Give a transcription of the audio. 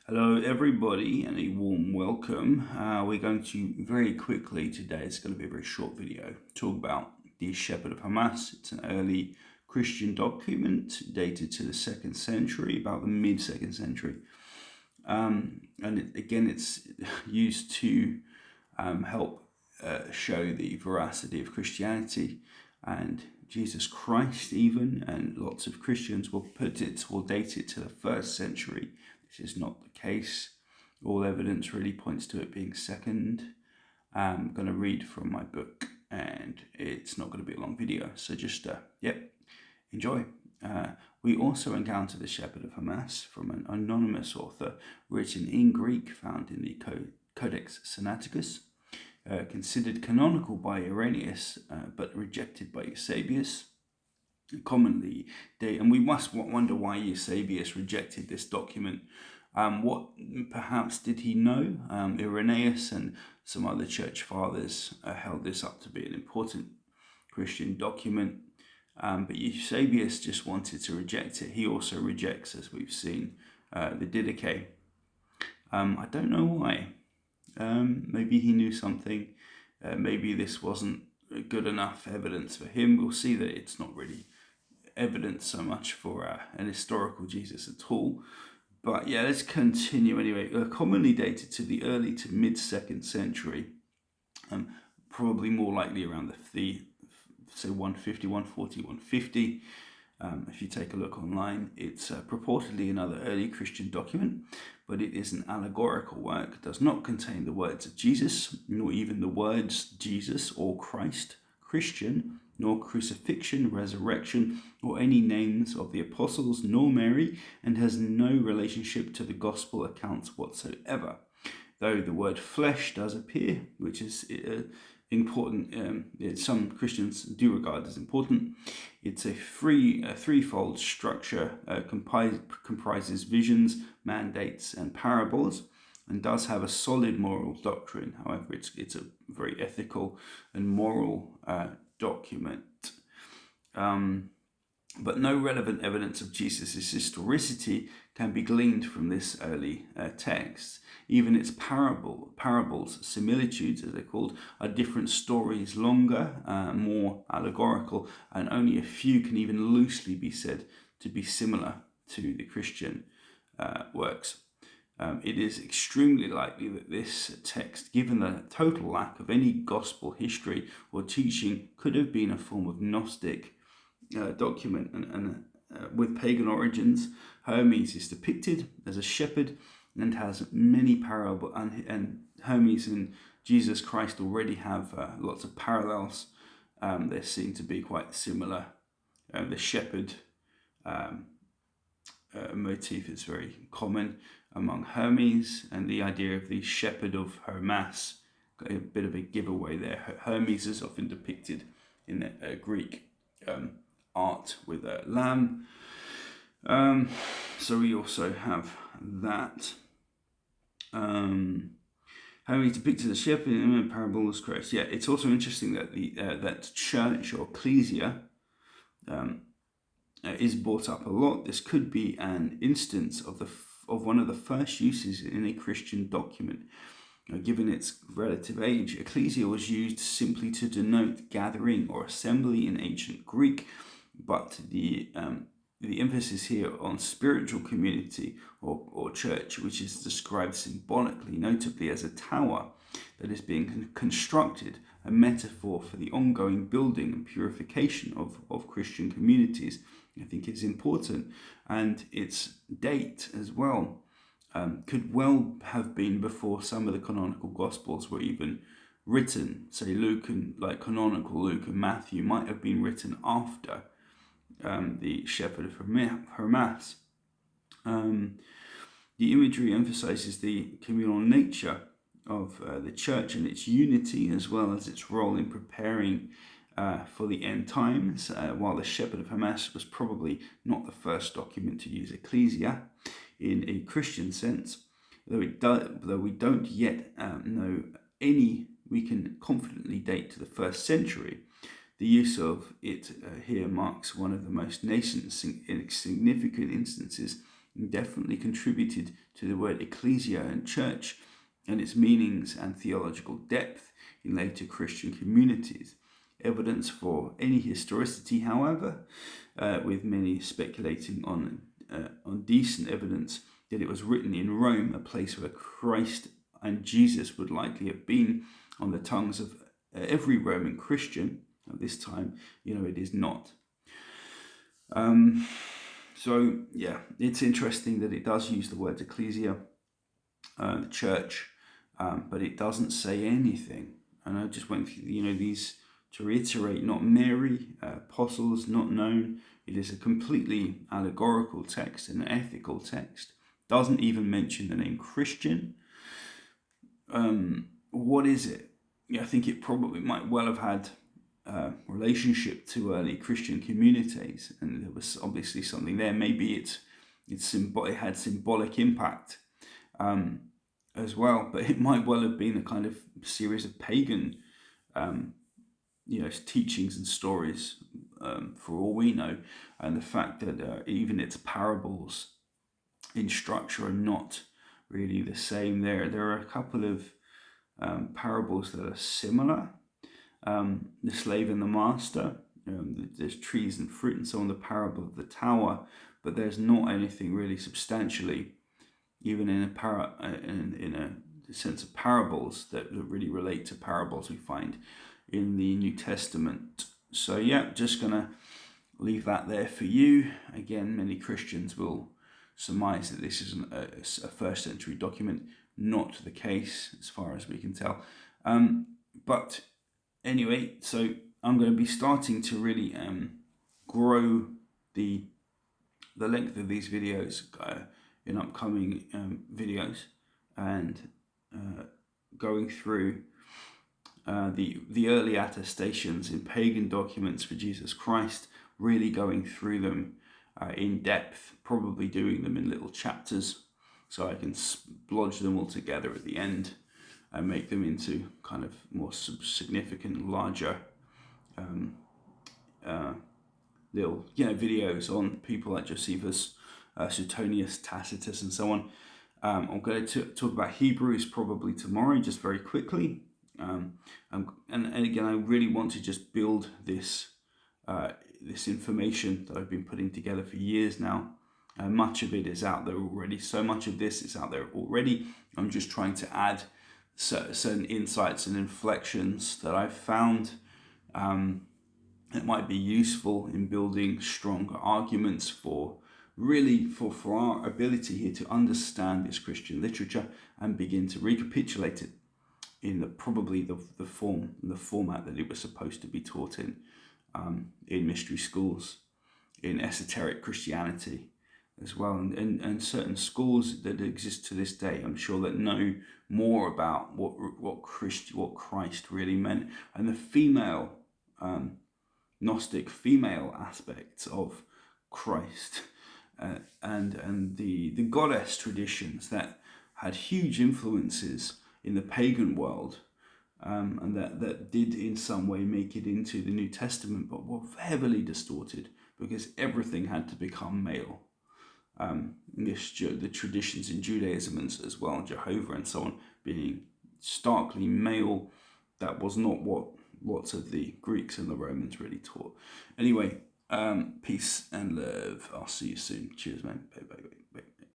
Hello, everybody, and a warm welcome. We're going to very quickly today, it's going to be a very short video, talk about the Shepherd of Hermas. It's an early Christian document dated to the 2nd century, about the mid-2nd century. It's used to help show the veracity of Christianity and Jesus Christ even, and lots of Christians will put it or date it to the 1st century. This is not the case. All evidence really points to it being second. I'm going to read from my book, and it's not going to be a long video, so just enjoy. We also encounter the Shepherd of Hermas from an anonymous author, written in Greek, found in the Codex Sinaiticus, considered canonical by Irenaeus, but rejected by Eusebius. Commonly, and we must wonder why Eusebius rejected this document. What perhaps did he know? Irenaeus and some other church fathers held this up to be an important Christian document, but Eusebius just wanted to reject it. He also rejects, as we've seen, the Didache. I don't know why. Maybe he knew something. Maybe this wasn't good enough evidence for him. We'll see that it's not really evidence so much for an historical Jesus at all. But yeah, let's continue anyway. Commonly dated to the early to mid-2nd century, probably more likely around the say 150, 140, 150. If you take a look online, it's purportedly another early Christian document, but it is an allegorical work. It does not contain the words of Jesus, nor even the words Jesus or Christ, Christian, nor crucifixion, resurrection, or any names of the apostles, nor Mary, and has no relationship to the gospel accounts whatsoever. Though the word flesh does appear, which is important, some Christians do regard as important. It's a threefold structure, comprises visions, mandates, and parables, and does have a solid moral doctrine. However, it's a very ethical and moral document. But no relevant evidence of Jesus' historicity can be gleaned from this early text. Even its parables, similitudes as they're called, are different stories, longer, more allegorical, and only a few can even loosely be said to be similar to the Christian works. It is extremely likely that this text, given the total lack of any gospel history or teaching, could have been a form of Gnostic document, and with pagan origins. Hermes is depicted as a shepherd and has many parables, and Hermes and Jesus Christ already have lots of parallels. They seem to be quite similar. The shepherd motif is very common among Hermes, and the idea of the Shepherd of Hermas, a bit of a giveaway there. Hermes is often depicted in Greek art with a lamb. So we also have that. Hermes depicted as a shepherd in a parable is correct. Yeah, it's also interesting that that church or ecclesia is brought up a lot. This could be an instance of one of the first uses in a Christian document. Given its relative age, ecclesia was used simply to denote gathering or assembly in ancient Greek, but the emphasis here on spiritual community or church, which is described symbolically, notably as a tower that is being constructed, a metaphor for the ongoing building and purification of Christian communities, I think is important. And its date as well could well have been before some of the canonical Gospels were even written. Say Luke and canonical Luke and Matthew might have been written after the Shepherd of Hermas. The imagery emphasizes the communal nature of the church and its unity, as well as its role in preparing for the end times, while the Shepherd of Hermas was probably not the first document to use ecclesia in a Christian sense, though we don't yet know any we can confidently date to the 1st century. The use of it here marks one of the most nascent and significant instances definitely contributed to the word ecclesia and church and its meanings and theological depth in later Christian communities. Evidence for any historicity, however, with many speculating on decent evidence that it was written in Rome, a place where Christ and Jesus would likely have been on the tongues of every Roman Christian at this time, it is not. So yeah, it's interesting that it does use the word ecclesia, the church, but it doesn't say anything. And I just went through, these to reiterate: not Mary, apostles, not known. It is a completely allegorical text, an ethical text. Doesn't even mention the name Christian. What is it? I think it probably might well have had relationship to early Christian communities, and there was obviously something there. Maybe it had symbolic impact as well, but it might well have been a kind of series of pagan teachings and stories, for all we know. And the fact that even its parables in structure are not really the same. There are a couple of parables that are similar. The slave and the master, there's trees and fruit and so on, the parable of the tower, but there's not anything really substantially, even in a sense of parables that really relate to parables we find in the New Testament. So yeah, just gonna leave that there for you. Again, many Christians will surmise that this is a first century document. Not the case as far as we can tell. But anyway, so I'm going to be starting to really grow the length of these videos in upcoming videos, and going through the early attestations in pagan documents for Jesus Christ, really going through them in depth, probably doing them in little chapters so I can splodge them all together at the end and make them into kind of more significant, larger little videos on people like Josephus, Suetonius, Tacitus, and so on. I'm going to talk about Hebrews probably tomorrow, just very quickly. And again, I really want to just build this information that I've been putting together for years now. Much of it is out there already. So much of this is out there already. I'm just trying to add certain insights and inflections that I've found that might be useful in building stronger arguments for our ability here to understand this Christian literature and begin to recapitulate it in the format that it was supposed to be taught in mystery schools, in esoteric Christianity as well, and certain schools that exist to this day, I'm sure, that know more about what Christ really meant, and the female Gnostic female aspects of Christ, and the goddess traditions that had huge influences in the pagan world, and that did in some way make it into the New Testament, but were heavily distorted because everything had to become male. The traditions in Judaism as well, Jehovah and so on, being starkly male, that was not what lots of the Greeks and the Romans really taught. Anyway, peace and love. I'll see you soon. Cheers, man. Bye, bye, bye.